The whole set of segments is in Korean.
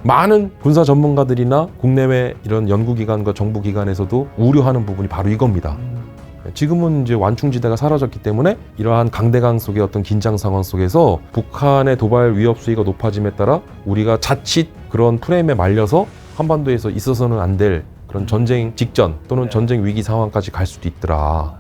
많은 군사 전문가들이나 국내외 이런 연구기관과 정부기관에서도 우려하는 부분이 바로 이겁니다. 지금은 이제 완충지대가 사라졌기 때문에 이러한 강대강 속의 어떤 긴장 상황 속에서 북한의 도발 위협 수위가 높아짐에 따라 우리가 자칫 그런 프레임에 말려서 한반도에서 있어서는 안 될 그런 전쟁 직전 또는 전쟁 위기 상황까지 갈 수도 있더라.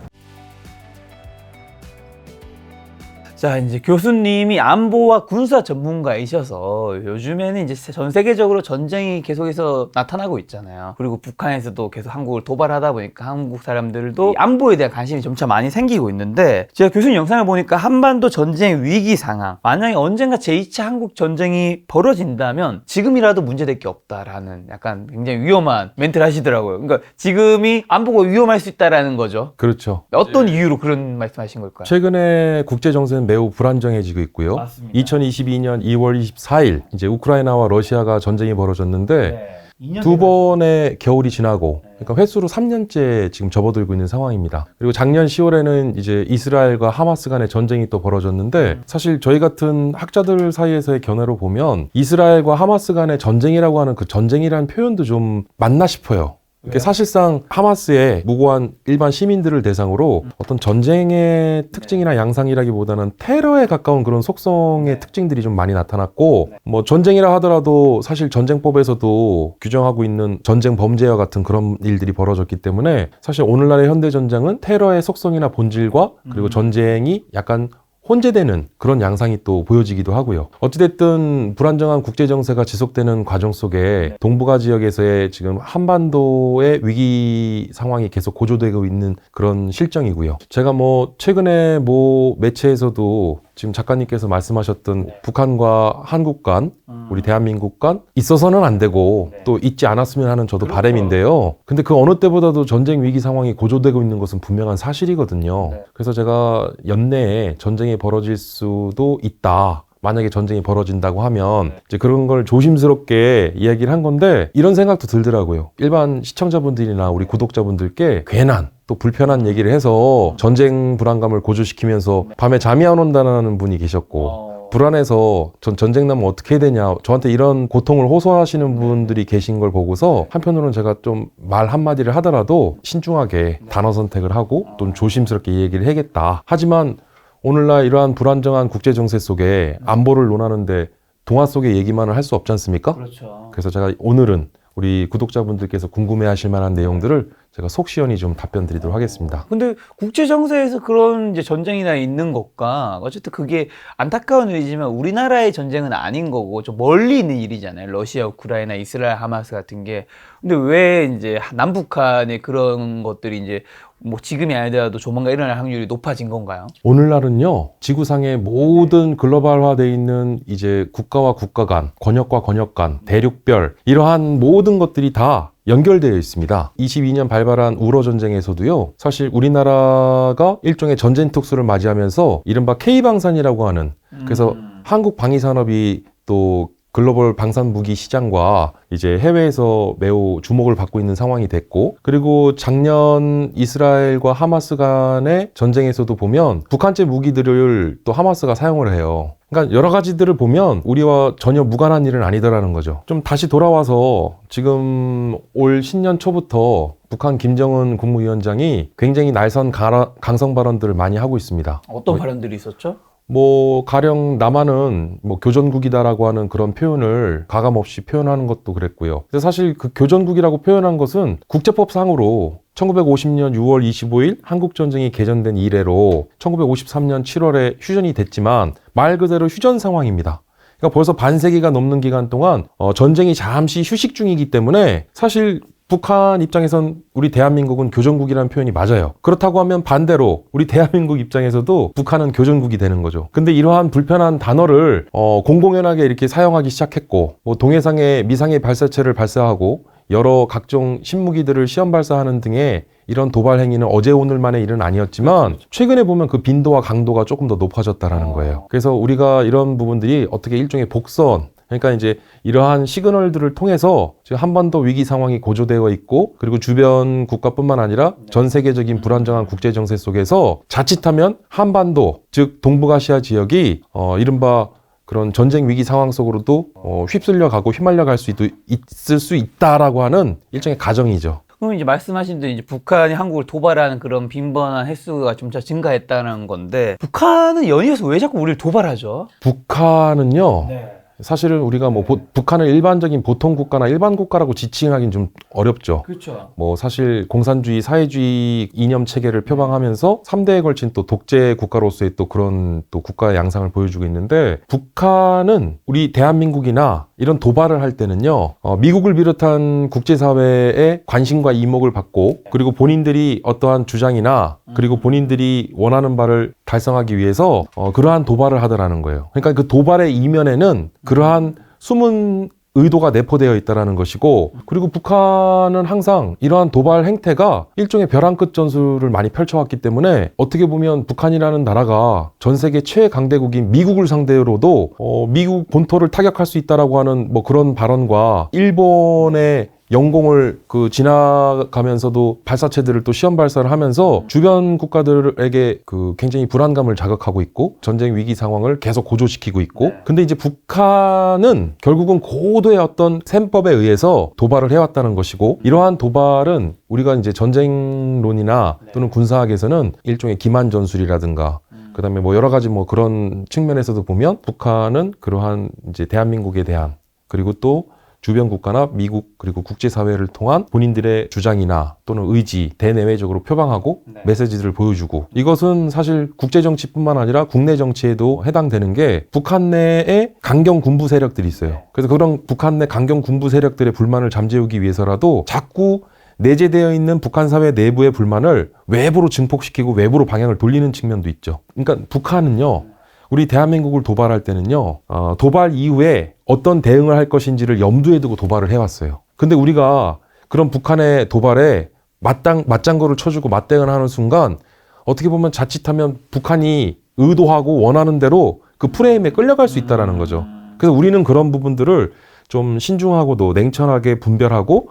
자, 이제 교수님이 안보와 군사 전문가이셔서 요즘에는 이제 전 세계적으로 전쟁이 계속해서 나타나고 있잖아요. 그리고 북한에서도 계속 한국을 도발하다 보니까 한국 사람들도 안보에 대한 관심이 점차 많이 생기고 있는데, 제가 교수님 영상을 보니까 한반도 전쟁 위기 상황, 만약에 언젠가 제2차 한국 전쟁이 벌어진다면 지금이라도 문제될 게 없다라는 약간 굉장히 위험한 멘트를 하시더라고요. 그러니까 지금이 안보가 위험할 수 있다라는 거죠. 그렇죠. 어떤 이유로 그런 말씀하신 걸까요? 최근에 국제 정세는 매우 불안정해지고 있고요. 맞습니다. 2022년 2월 24일 이제 우크라이나와 러시아가 전쟁이 벌어졌는데 네. 두 번의 겨울이 지나고, 그러니까 횟수로 3년째 지금 접어들고 있는 상황입니다. 그리고 작년 10월에는 이제 이스라엘과 하마스 간의 전쟁이 또 벌어졌는데, 사실 저희 같은 학자들 사이에서의 견해로 보면 이스라엘과 하마스 간의 전쟁이라고 하는 그 전쟁이라는 표현도 좀 맞나 싶어요. 이게 사실상 하마스의 무고한 일반 시민들을 대상으로 어떤 전쟁의 특징이나 양상이라기보다는 테러에 가까운 그런 속성의 특징들이 좀 많이 나타났고, 뭐 전쟁이라 하더라도 사실 전쟁법에서도 규정하고 있는 전쟁 범죄와 같은 그런 일들이 벌어졌기 때문에 사실 오늘날의 현대 전쟁은 테러의 속성이나 본질과 그리고 전쟁이 약간 혼재되는 그런 양상이 또 보여지기도 하고요. 어찌됐든 불안정한 국제정세가 지속되는 과정 속에 동북아 지역에서의 지금 한반도의 위기 상황이 계속 고조되고 있는 그런 실정이고요. 제가 뭐 최근에 뭐 매체에서도 지금 작가님께서 말씀하셨던 북한과 한국 간, 우리 대한민국 간 있어서는 안 되고 또 있지 않았으면 하는 저도 바람인데요. 근데 그 어느 때보다도 전쟁 위기 상황이 고조되고 있는 것은 분명한 사실이거든요. 그래서 제가 연내에 전쟁이 벌어질 수도 있다. 만약에 전쟁이 벌어진다고 하면 이제 그런 걸 조심스럽게 이야기를 한 건데, 이런 생각도 들더라고요. 일반 시청자분들이나 우리 구독자분들께 괜한 또 불편한 얘기를 해서 전쟁 불안감을 고조시키면서 밤에 잠이 안 온다는 분이 계셨고, 불안해서 전쟁 나면 어떻게 해야 되냐, 저한테 이런 고통을 호소하시는 분들이 계신 걸 보고서 한편으로는 제가 좀 말 한마디를 하더라도 신중하게 단어 선택을 하고 좀 조심스럽게 이 얘기를 해야겠다. 하지만 오늘날 이러한 불안정한 국제 정세 속에 안보를 논하는데 동화 속의 얘기만을 할 수 없지 않습니까? 그렇죠. 그래서 제가 오늘은 우리 구독자분들께서 궁금해하실 만한 내용들을 제가 속 시원히 좀 답변 드리도록 하겠습니다. 근데 국제 정세에서 그런 이제 전쟁이나 있는 것과 어쨌든 그게 안타까운 일이지만 우리나라의 전쟁은 아닌 거고 좀 멀리 있는 일이잖아요. 러시아, 우크라이나, 이스라엘, 하마스 같은 게. 근데 왜 이제 남북한의 그런 것들이 이제 뭐 지금이 아니더라도 조만간 일어날 확률이 높아진 건가요? 오늘날은요, 지구상의 모든 글로벌화되어 있는 이제 국가와 국가 간, 권역과 권역 간, 대륙별 이러한 모든 것들이 다 연결되어 있습니다. 22년 발발한 우러 전쟁에서도요, 사실 우리나라가 일종의 전쟁 특수를 맞이하면서 이른바 K방산이라고 하는, 그래서 한국 방위산업이 또 글로벌 방산 무기 시장과 이제 해외에서 매우 주목을 받고 있는 상황이 됐고, 그리고 작년 이스라엘과 하마스 간의 전쟁에서도 보면 북한제 무기들을 또 하마스가 사용을 해요. 그러니까 여러 가지들을 보면 우리와 전혀 무관한 일은 아니더라는 거죠. 좀 다시 돌아와서 지금 올 신년 초부터 북한 김정은 국무위원장이 굉장히 날선 강성 발언들을 많이 하고 있습니다. 어떤 발언들이 있었죠? 뭐 가령 남한은 뭐 교전국이다라고 하는 그런 표현을 가감없이 표현하는 것도 그랬고요. 근데 사실 그 교전국이라고 표현한 것은 국제법상으로 1950년 6월 25일 한국전쟁이 개전된 이래로 1953년 7월에 휴전이 됐지만 말 그대로 휴전 상황입니다. 그러니까 벌써 반세기가 넘는 기간 동안 전쟁이 잠시 휴식 중이기 때문에 사실 북한 입장에선 우리 대한민국은 교전국이라는 표현이 맞아요. 그렇다고 하면 반대로 우리 대한민국 입장에서도 북한은 교전국이 되는 거죠. 근데 이러한 불편한 단어를 공공연하게 이렇게 사용하기 시작했고, 뭐 동해상에 미상의 발사체를 발사하고 여러 각종 신무기들을 시험 발사하는 등의 이런 도발 행위는 어제 오늘만의 일은 아니었지만 최근에 보면 그 빈도와 강도가 조금 더 높아졌다라는 거예요. 그래서 우리가 이런 부분들이 어떻게 일종의 복선, 그러니까 이제 이러한 시그널들을 통해서 지금 한반도 위기 상황이 고조되어 있고, 그리고 주변 국가뿐만 아니라 전 세계적인 불안정한 국제 정세 속에서 자칫하면 한반도, 즉 동북아시아 지역이 이른바 그런 전쟁 위기 상황 속으로도 휩쓸려 가고 휘말려 갈 수 있을 수 있다라고 하는 일종의 가정이죠. 그럼 이제 말씀하신 대로 이제 북한이 한국을 도발하는 그런 빈번한 횟수가 점차 증가했다는 건데, 북한은 연이어서 왜 자꾸 우리를 도발하죠? 북한은요. 네. 사실은 우리가 뭐 북한을 일반적인 보통 국가나 일반 국가라고 지칭하기는 좀 어렵죠. 그렇죠. 뭐 사실 공산주의, 사회주의 이념 체계를 표방하면서 3대에 걸친 또 독재 국가로서의 또 그런 또 국가의 양상을 보여주고 있는데, 북한은 우리 대한민국이나 이런 도발을 할 때는요, 미국을 비롯한 국제사회의 관심과 이목을 받고, 그리고 본인들이 어떠한 주장이나 그리고 본인들이 원하는 바를 달성하기 위해서 그러한 도발을 하더라는 거예요. 그러니까 그 도발의 이면에는 그러한 숨은 의도가 내포되어 있다는 것이고, 그리고 북한은 항상 이러한 도발 행태가 일종의 벼랑 끝 전술을 많이 펼쳐왔기 때문에, 어떻게 보면 북한이라는 나라가 전 세계 최강대국인 미국을 상대로도 미국 본토를 타격할 수 있다라고 하는 뭐 그런 발언과, 일본의 영공을 지나가면서도 발사체들을 또 시험 발사를 하면서 주변 국가들에게 굉장히 불안감을 자극하고 있고, 전쟁 위기 상황을 계속 고조시키고 있고, 근데 이제 북한은 결국은 고도의 어떤 셈법에 의해서 도발을 해왔다는 것이고, 이러한 도발은 우리가 이제 전쟁론이나 또는 군사학에서는 일종의 기만 전술이라든가, 그다음에 뭐 여러 가지 뭐 그런 측면에서도 보면 북한은 그러한 이제 대한민국에 대한, 그리고 또 주변 국가나 미국 그리고 국제사회를 통한 본인들의 주장이나 또는 의지, 대내외적으로 표방하고 메시지들을 보여주고, 이것은 사실 국제정치뿐만 아니라 국내 정치에도 해당되는 게, 북한 내에 강경 군부 세력들이 있어요. 그래서 그런 북한 내 강경 군부 세력들의 불만을 잠재우기 위해서라도 자꾸 내재되어 있는 북한 사회 내부의 불만을 외부로 증폭시키고 외부로 방향을 돌리는 측면도 있죠. 그러니까 북한은요, 우리 대한민국을 도발할 때는요, 도발 이후에 어떤 대응을 할 것인지를 염두에 두고 도발을 해왔어요. 근데 우리가 그런 북한의 도발에 맞장구를 쳐주고 맞대응을 하는 순간, 어떻게 보면 자칫하면 북한이 의도하고 원하는 대로 그 프레임에 끌려갈 수 있다는 거죠. 그래서 우리는 그런 부분들을 좀 신중하고도 냉철하게 분별하고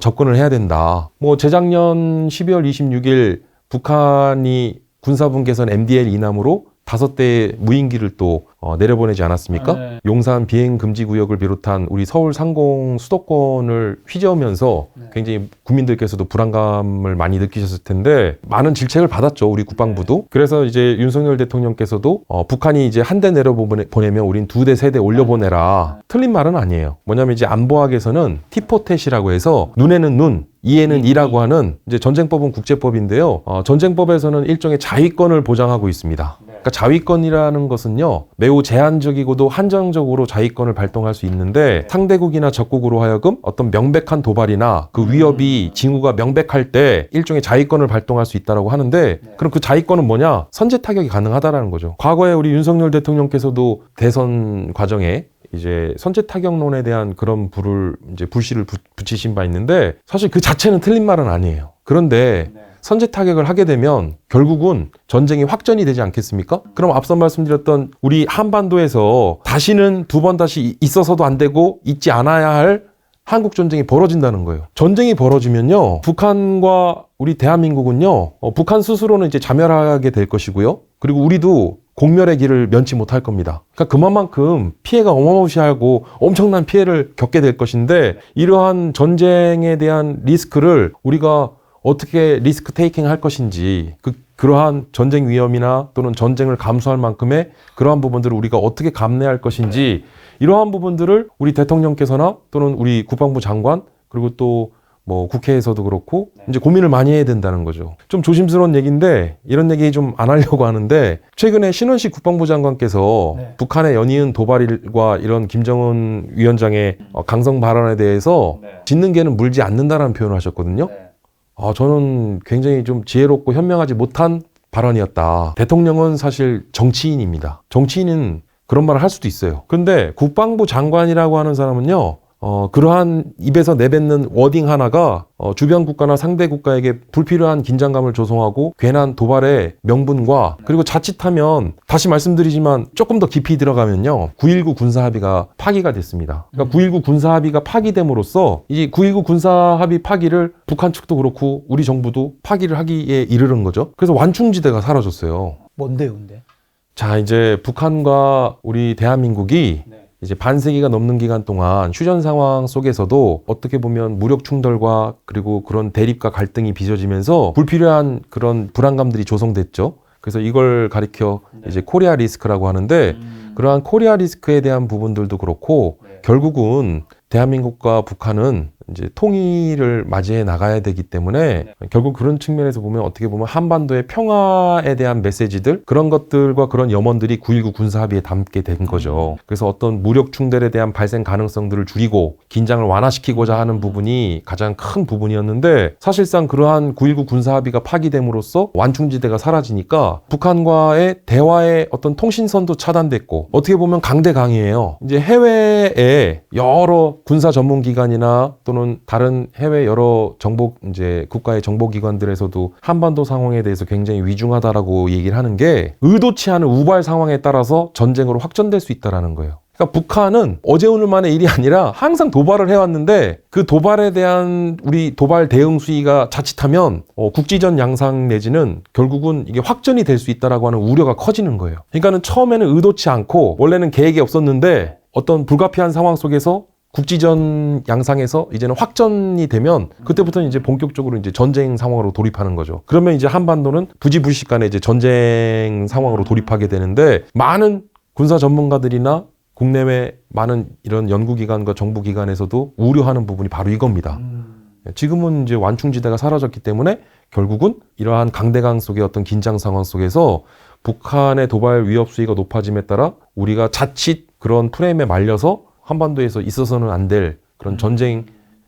접근을 해야 된다. 뭐 재작년 12월 26일 북한이 군사분 개선 MDL 이남으로 5대의 무인기를 또 내려보내지 않았습니까? 네. 용산 비행 금지 구역을 비롯한 우리 서울 상공 수도권을 휘저으면서 굉장히 국민들께서도 불안감을 많이 느끼셨을 텐데, 많은 질책을 받았죠, 우리 국방부도. 그래서 이제 윤석열 대통령께서도 북한이 이제 한 대 내려보내면 우린 2대, 3대 올려보내라. 틀린 말은 아니에요. 뭐냐면 이제 안보학에서는 티포텟이라고 해서, 눈에는 눈, 이에는 이라고 하는, 이제 전쟁법은 국제법인데요. 전쟁법에서는 일종의 자위권을 보장하고 있습니다. 그러니까 자위권이라는 것은요, 매우 제한적이고도 한정적으로 자위권을 발동할 수 있는데, 상대국이나 적국으로 하여금 어떤 명백한 도발이나 그 위협이 징후가 명백할 때 일종의 자위권을 발동할 수 있다라고 하는데, 그럼 그 자위권은 뭐냐? 선제 타격이 가능하다라는 거죠. 과거에 우리 윤석열 대통령께서도 대선 과정에 이제 선제 타격론에 대한 그런 불씨를 붙이신 바 있는데, 사실 그 자체는 틀린 말은 아니에요. 그런데 선제 타격을 하게 되면 결국은 전쟁이 확전이 되지 않겠습니까? 그럼 앞서 말씀드렸던 우리 한반도에서 다시는 두 번 다시 있어서도 안 되고 있지 않아야 할 한국 전쟁이 벌어진다는 거예요. 전쟁이 벌어지면요, 북한과 우리 대한민국은요, 북한 스스로는 이제 자멸하게 될 것이고요, 그리고 우리도 공멸의 길을 면치 못할 겁니다. 그러니까 그만큼 피해가 어마무시하고 엄청난 피해를 겪게 될 것인데, 이러한 전쟁에 대한 리스크를 우리가 어떻게 리스크 테이킹 할 것인지, 그러한 전쟁 위험이나 또는 전쟁을 감수할 만큼의 그러한 부분들을 우리가 어떻게 감내할 것인지, 이러한 부분들을 우리 대통령께서나 또는 우리 국방부 장관, 그리고 또 뭐 국회에서도 그렇고 이제 고민을 많이 해야 된다는 거죠. 좀 조심스러운 얘기인데 이런 얘기 좀 안 하려고 하는데, 최근에 신원식 국방부 장관께서 북한의 연이은 도발과 이런 김정은 위원장의 강성 발언에 대해서 짖는 개는 물지 않는다라는 표현을 하셨거든요. 저는 굉장히 좀 지혜롭고 현명하지 못한 발언이었다. 대통령은 사실 정치인입니다. 정치인은 그런 말을 할 수도 있어요. 근데 국방부 장관이라고 하는 사람은요, 그러한 입에서 내뱉는 워딩 하나가 주변 국가나 상대 국가에게 불필요한 긴장감을 조성하고 괜한 도발의 명분과, 그리고 자칫하면 다시 말씀드리지만 조금 더 깊이 들어가면요, 9.19 군사합의가 파기가 됐습니다. 그러니까 9.19 군사합의가 파기됨으로써 이 9.19 군사합의 파기를 북한 측도 그렇고 우리 정부도 파기를 하기에 이르는 거죠. 그래서 완충지대가 사라졌어요. 뭔데요, 근데? 자, 이제 북한과 우리 대한민국이 이제 반세기가 넘는 기간 동안 휴전 상황 속에서도 어떻게 보면 무력 충돌과 그리고 그런 대립과 갈등이 빚어지면서 불필요한 그런 불안감들이 조성됐죠. 그래서 이걸 가리켜 이제 코리아 리스크라고 하는데 그러한 코리아 리스크에 대한 부분들도 그렇고 결국은 대한민국과 북한은 이제 통일을 맞이해 나가야 되기 때문에 결국 그런 측면에서 보면 어떻게 보면 한반도의 평화에 대한 메시지들 그런 것들과 그런 염원들이 9.19 군사합의에 담게 된 거죠. 그래서 어떤 무력 충돌에 대한 발생 가능성들을 줄이고 긴장을 완화시키고자 하는 부분이 가장 큰 부분이었는데 사실상 그러한 9.19 군사합의가 파기됨으로써 완충지대가 사라지니까 북한과의 대화의 어떤 통신선도 차단됐고 어떻게 보면 강대강이에요. 이제 해외에 여러 군사 전문기관이나 또는 다른 해외 여러 정보 이제 국가의 정보기관들에서도 한반도 상황에 대해서 굉장히 위중하다라고 얘기를 하는 게 의도치 않은 우발 상황에 따라서 전쟁으로 확전될 수 있다라는 거예요. 그러니까 북한은 어제 오늘만의 일이 아니라 항상 도발을 해왔는데 그 도발에 대한 우리 도발 대응 수위가 자칫하면 국지전 양상 내지는 결국은 이게 확전이 될 수 있다라고 하는 우려가 커지는 거예요. 그러니까는 처음에는 의도치 않고 원래는 계획이 없었는데 어떤 불가피한 상황 속에서 국지전 양상에서 이제는 확전이 되면 그때부터는 이제 본격적으로 이제 전쟁 상황으로 돌입하는 거죠. 그러면 이제 한반도는 부지불식간에 이제 전쟁 상황으로 돌입하게 되는데 많은 군사 전문가들이나 국내외 많은 이런 연구기관과 정부기관에서도 우려하는 부분이 바로 이겁니다. 지금은 이제 완충지대가 사라졌기 때문에 결국은 이러한 강대강 속의 어떤 긴장 상황 속에서 북한의 도발 위협 수위가 높아짐에 따라 우리가 자칫 그런 프레임에 말려서 한반도에서 있어서는 안 될 그런 전쟁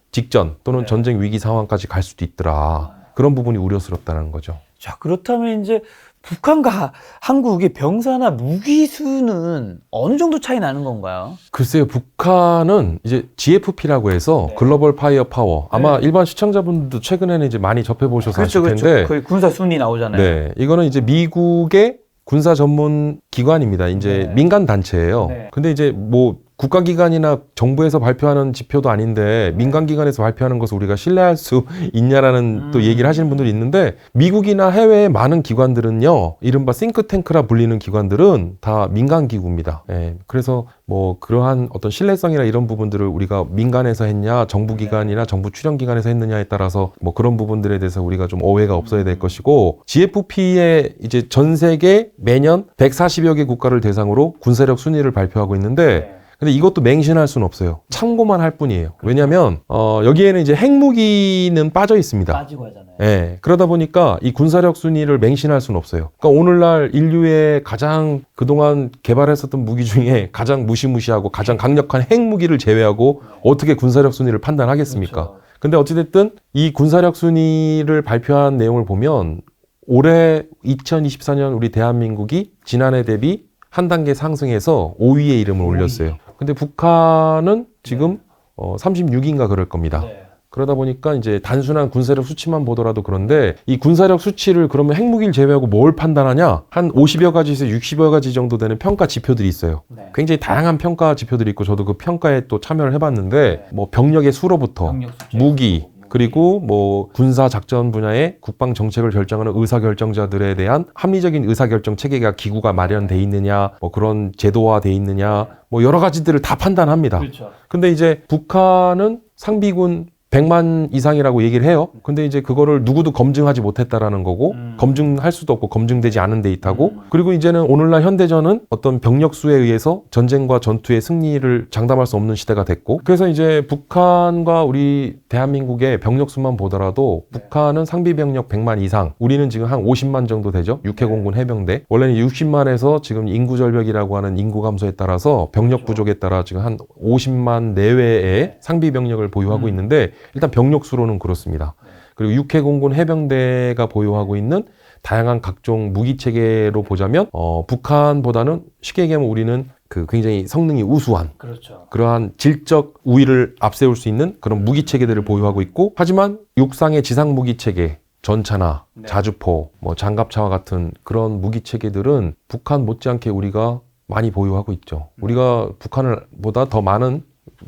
직전 또는 전쟁 위기 상황까지 갈 수도 있더라. 그런 부분이 우려스럽다는 거죠. 자, 그렇다면 이제 북한과 한국의 병사나 무기 수는 어느 정도 차이 나는 건가요? 글쎄요, 북한은 이제 GFP라고 해서 글로벌 파이어 파워. 아마 일반 시청자분들도 최근에는 이제 많이 접해보셔서 아실 텐데. 거의 군사 순위 나오잖아요. 네. 이거는 이제 미국의 군사 전문 기관입니다. 이제 민간 단체예요. 근데 이제 뭐 국가기관이나 정부에서 발표하는 지표도 아닌데 민간기관에서 발표하는 것을 우리가 신뢰할 수 있냐라는 또 얘기를 하시는 분들이 있는데 미국이나 해외의 많은 기관들은요 이른바 싱크탱크라 불리는 기관들은 다 민간기구입니다. 예, 그래서 뭐 그러한 어떤 신뢰성이나 이런 부분들을 우리가 민간에서 했냐 정부기관이나 정부 출연기관에서 했느냐에 따라서 뭐 그런 부분들에 대해서 우리가 좀 오해가 없어야 될 것이고 GFP에 이제 전 세계 매년 140여 개 국가를 대상으로 군사력 순위를 발표하고 있는데 근데 이것도 맹신할 수는 없어요. 참고만 할 뿐이에요. 왜냐면 여기에는 이제 핵무기는 빠져 있습니다. 빠지고 하잖아요. 예. 그러다 보니까 이 군사력 순위를 맹신할 수는 없어요. 그러니까 오늘날 인류의 가장 그동안 개발했었던 무기 중에 가장 무시무시하고 가장 강력한 핵무기를 제외하고 어떻게 군사력 순위를 판단하겠습니까? 그렇죠. 근데 어찌됐든 이 군사력 순위를 발표한 내용을 보면 올해 2024년 우리 대한민국이 지난해 대비 한 단계 상승해서 5위에 이름을 올렸어요. 근데 북한은 지금 36인가 그럴 겁니다. 그러다 보니까 이제 단순한 군사력 수치만 보더라도 그런데 이 군사력 수치를 그러면 핵무기를 제외하고 뭘 판단하냐? 한 50여 가지에서 60여 가지 정도 되는 평가 지표들이 있어요. 굉장히 다양한 평가 지표들이 있고 저도 그 평가에 또 참여를 해봤는데 뭐 병력의 수로부터 무기 그리고 뭐 군사 작전 분야의 국방 정책을 결정하는 의사결정자들에 대한 합리적인 의사결정 체계가 기구가 마련돼 있느냐, 뭐 그런 제도화돼 있느냐, 뭐 여러 가지들을 다 판단합니다. 그렇죠. 근데 이제 북한은 상비군 100만 이상이라고 얘기를 해요. 근데 이제 그거를 누구도 검증하지 못했다라는 거고 검증할 수도 없고 검증되지 않은 데이터고 그리고 이제는 오늘날 현대전은 어떤 병력 수에 의해서 전쟁과 전투의 승리를 장담할 수 없는 시대가 됐고 그래서 이제 북한과 우리 대한민국의 병력 수만 보더라도 북한은 상비 병력 100만 이상 우리는 지금 한 50만 정도 되죠. 육해공군 해병대 원래는 60만에서 지금 인구 절벽이라고 하는 인구 감소에 따라서 병력 부족에 따라 지금 한 50만 내외의 상비 병력을 보유하고 있는데 일단 병력 수로는 그렇습니다. 그리고 육해공군 해병대가 보유하고 있는 다양한 각종 무기 체계로 보자면 북한보다는 쉽게 얘기하면 우리는 그 굉장히 성능이 우수한 그렇죠. 그러한 질적 우위를 앞세울 수 있는 그런 무기 체계들을 보유하고 있고 하지만 육상의 지상 무기 체계 전차나 자주포, 뭐 장갑차와 같은 그런 무기 체계들은 북한 못지않게 우리가 많이 보유하고 있죠. 우리가 북한을 보다 더 많은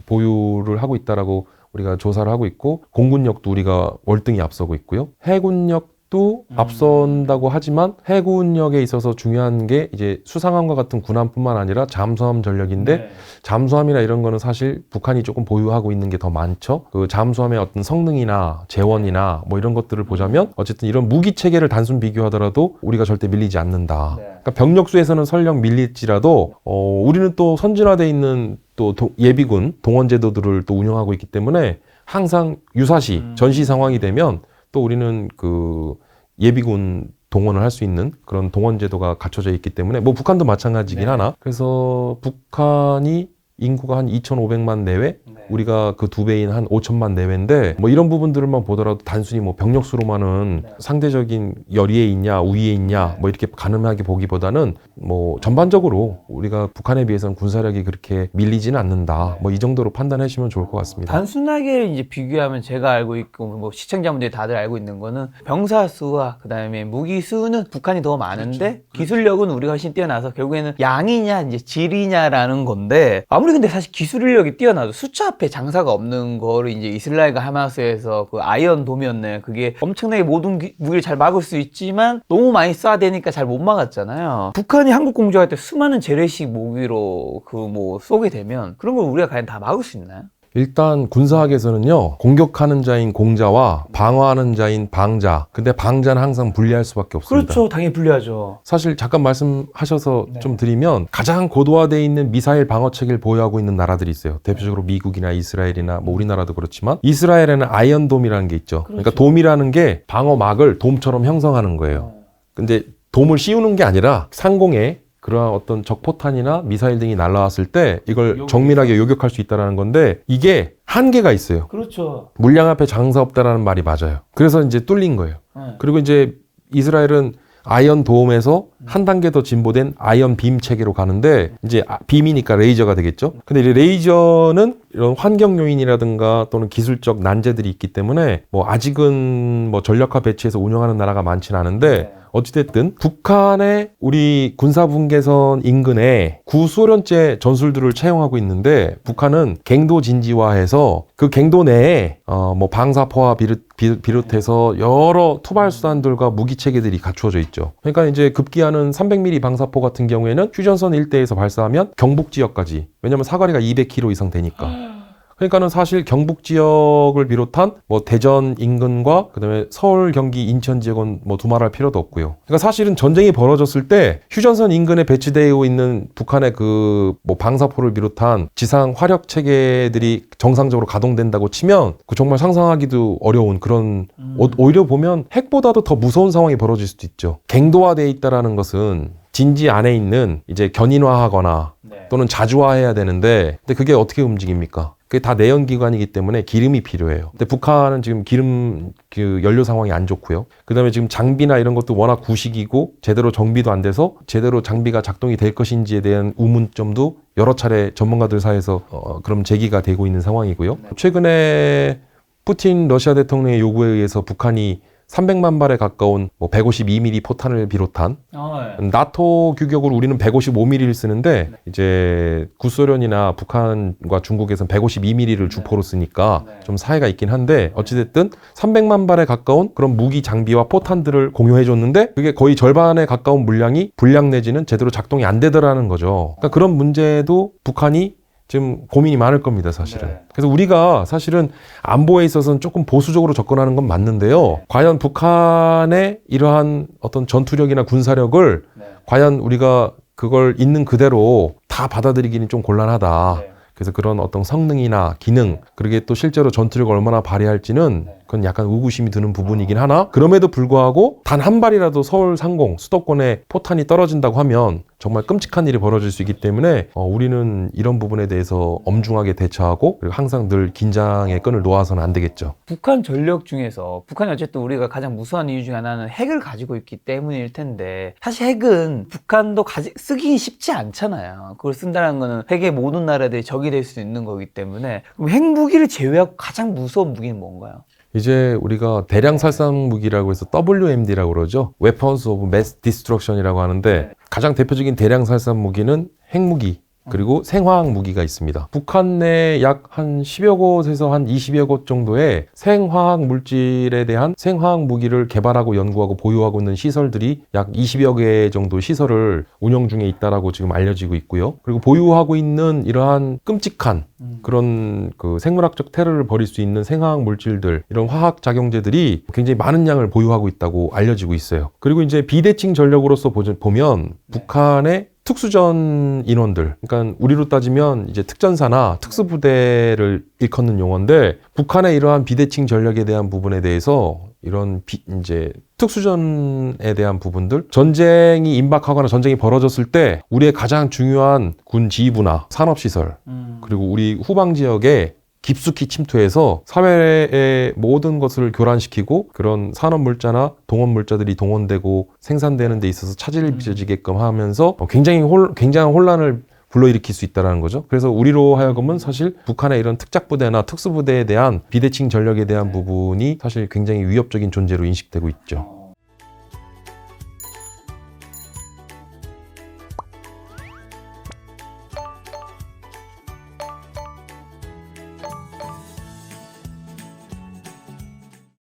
보유를 하고 있다라고 우리가 조사를 하고 있고 공군력도 우리가 월등히 앞서고 있고요. 해군력 또 앞선다고 하지만 해군력에 있어서 중요한 게 이제 수상함과 같은 군함뿐만 아니라 잠수함 전력인데 잠수함이나 이런 거는 사실 북한이 조금 보유하고 있는 게 더 많죠. 그 잠수함의 어떤 성능이나 재원이나 뭐 이런 것들을 보자면 어쨌든 이런 무기 체계를 단순 비교하더라도 우리가 절대 밀리지 않는다. 그러니까 병력수에서는 설령 밀릴지라도 우리는 또 선진화돼 있는 또 예비군 동원 제도들을 또 운영하고 있기 때문에 항상 유사시 전시 상황이 되면 또 우리는 그 예비군 동원을 할 수 있는 그런 동원 제도가 갖춰져 있기 때문에 뭐 북한도 마찬가지긴 하나. 그래서 북한이 인구가 한 2,500만 내외, 우리가 그 2배인 한 5천만 내외인데 뭐 이런 부분들만 보더라도 단순히 뭐 병력수로만은 상대적인 열의에 있냐 우위에 있냐 뭐 이렇게 가늠하게 보기보다는 뭐 전반적으로 우리가 북한에 비해서는 군사력이 그렇게 밀리지는 않는다. 뭐 이 정도로 판단해 주시면 좋을 것 같습니다. 단순하게 이제 비교하면 제가 알고 있고 뭐 시청자분들이 다들 알고 있는 거는 병사 수와 그다음에 무기 수는 북한이 더 많은데 기술력은 우리가 훨씬 뛰어나서 결국에는 양이냐 이제 질이냐라는 건데 아무리 근데 사실 기술력이 뛰어나도 숫자 앞에 장사가 없는 거를 이제 이스라엘과 하마스에서 그 아이언돔이었네. 그게 엄청나게 모든 무기를 잘 막을 수 있지만 너무 많이 쏴대니까 잘 못 막았잖아요. 북한이 한국 공격할 때 수많은 재래식 무기로 그 뭐 쏘게 되면 그런 걸 우리가 과연 다 막을 수 있나요? 일단 군사학에서는요, 공격하는 자인 공자와 방어하는 자인 방자. 근데 방자는 항상 분리할 수밖에 없습니다. 그렇죠. 당연히 불리하죠. 사실 잠깐 말씀하셔서 좀 드리면 가장 고도화되어 있는 미사일 방어 체계를 보유하고 있는 나라들이 있어요. 대표적으로 미국이나 이스라엘이나 뭐 우리나라도 그렇지만 이스라엘에는 아이언돔이라는 게 있죠. 그러니까 돔이라는 게 방어막을 돔처럼 형성하는 거예요. 근데 돔을 씌우는 게 아니라 상공에 그러한 어떤 적포탄이나 미사일 등이 날아왔을 때 이걸 정밀하게 요격할 수 있다는 건데 이게 한계가 있어요. 그렇죠. 물량 앞에 장사 없다라는 말이 맞아요. 그래서 이제 뚫린 거예요. 그리고 이제 이스라엘은 아이언 도움에서 한 단계 더 진보된 아이언 빔 체계로 가는데 이제 빔이니까 레이저가 되겠죠. 근데 이 레이저는 이런 환경 요인이라든가 또는 기술적 난제들이 있기 때문에 뭐 아직은 뭐 전력화 배치해서 운영하는 나라가 많지는 않은데 어찌됐든 북한의 우리 군사분계선 인근에 구소련제 전술들을 채용하고 있는데 북한은 갱도 진지화해서 그 갱도 내에 뭐 방사포와 비롯해서 여러 투발 수단들과 무기 체계들이 갖추어져 있죠. 그러니까 이제 급기야는 300mm 방사포 같은 경우에는 휴전선 일대에서 발사하면 경북 지역까지, 왜냐면 사거리가 200km 이상 되니까. 그러니까는 사실 경북 지역을 비롯한 뭐 대전 인근과 그다음에 서울, 경기, 인천 지역은 뭐 두말할 필요도 없고요. 그러니까 사실은 전쟁이 벌어졌을 때 휴전선 인근에 배치되어 있는 북한의 그 뭐 방사포를 비롯한 지상 화력 체계들이 정상적으로 가동된다고 치면 그 정말 상상하기도 어려운 그런 오히려 보면 핵보다도 더 무서운 상황이 벌어질 수도 있죠. 갱도화되어 있다라는 것은 진지 안에 있는 이제 견인화하거나 또는 자주화해야 되는데 근데 그게 어떻게 움직입니까? 그게 다 내연기관이기 때문에 기름이 필요해요. 근데 북한은 지금 기름 그 연료 상황이 안 좋고요. 그다음에 지금 장비나 이런 것도 워낙 구식이고 제대로 정비도 안 돼서 제대로 장비가 작동이 될 것인지에 대한 의문점도 여러 차례 전문가들 사이에서 그럼 제기가 되고 있는 상황이고요. 최근에 푸틴 러시아 대통령의 요구에 의해서 북한이 300만 발에 가까운 뭐 152mm 포탄을 비롯한 나토 규격으로 우리는 155mm를 쓰는데 이제 구소련이나 북한과 중국에서는 152mm를 주포로 쓰니까 좀 차이가 있긴 한데 어찌됐든 300만 발에 가까운 그런 무기 장비와 포탄들을 공유해 줬는데 그게 거의 절반에 가까운 물량이 불량 내지는 제대로 작동이 안 되더라는 거죠. 그러니까 그런 문제도 북한이 지금 고민이 많을 겁니다, 사실은. 그래서 우리가 사실은 안보에 있어서는 조금 보수적으로 접근하는 건 맞는데요. 과연 북한의 이러한 어떤 전투력이나 군사력을 과연 우리가 그걸 있는 그대로 다 받아들이기는 좀 곤란하다. 그래서 그런 어떤 성능이나 기능, 그러게 또 실제로 전투력을 얼마나 발휘할지는 그건 약간 의구심이 드는 부분이긴 하나 그럼에도 불구하고 단 한 발이라도 서울 상공, 수도권에 포탄이 떨어진다고 하면 정말 끔찍한 일이 벌어질 수 있기 때문에 우리는 이런 부분에 대해서 엄중하게 대처하고 그리고 항상 늘 긴장의 끈을 놓아서는 안 되겠죠. 북한 전력 중에서 북한이 어쨌든 우리가 가장 무서워하는 이유 중에 하나는 핵을 가지고 있기 때문일 텐데 사실 핵은 북한도 쓰기 쉽지 않잖아요. 그걸 쓴다는 거는 핵의 모든 나라들이 적이 될 수 있는 거기 때문에 그럼 핵무기를 제외하고 가장 무서운 무기는 뭔가요? 이제 우리가 대량 살상 무기라고 해서 WMD라고 그러죠. Weapons of Mass Destruction이라고 하는데 가장 대표적인 대량 살상 무기는 핵무기, 그리고 생화학 무기가 있습니다. 북한 내 약 한 10여 곳에서 한 20여 곳 정도의 생화학 물질에 대한 생화학 무기를 개발하고 연구하고 보유하고 있는 시설들이 약 20여 개 정도 시설을 운영 중에 있다라고 지금 알려지고 있고요. 그리고 보유하고 있는 이러한 끔찍한 그런 그 생물학적 테러를 벌일 수 있는 생화학 물질들, 이런 화학 작용제들이 굉장히 많은 양을 보유하고 있다고 알려지고 있어요. 그리고 이제 비대칭 전력으로서 보면 북한의 특수전 인원들, 그러니까 우리로 따지면 이제 특전사나 특수부대를 일컫는 용어인데, 북한의 이러한 비대칭 전력에 대한 부분에 대해서 이런 이제 특수전에 대한 부분들, 전쟁이 임박하거나 전쟁이 벌어졌을 때 우리의 가장 중요한 군 지휘부나 산업시설, 그리고 우리 후방 지역에 깊숙이 침투해서 사회의 모든 것을 교란시키고 그런 산업물자나 동원물자들이 동원되고 생산되는 데 있어서 차질이 빚어지게끔 하면서 굉장한 혼란을 불러일으킬 수 있다는 거죠. 그래서 우리로 하여금은 사실 북한의 이런 특작부대나 특수부대에 대한 비대칭 전력에 대한 부분이 사실 굉장히 위협적인 존재로 인식되고 있죠.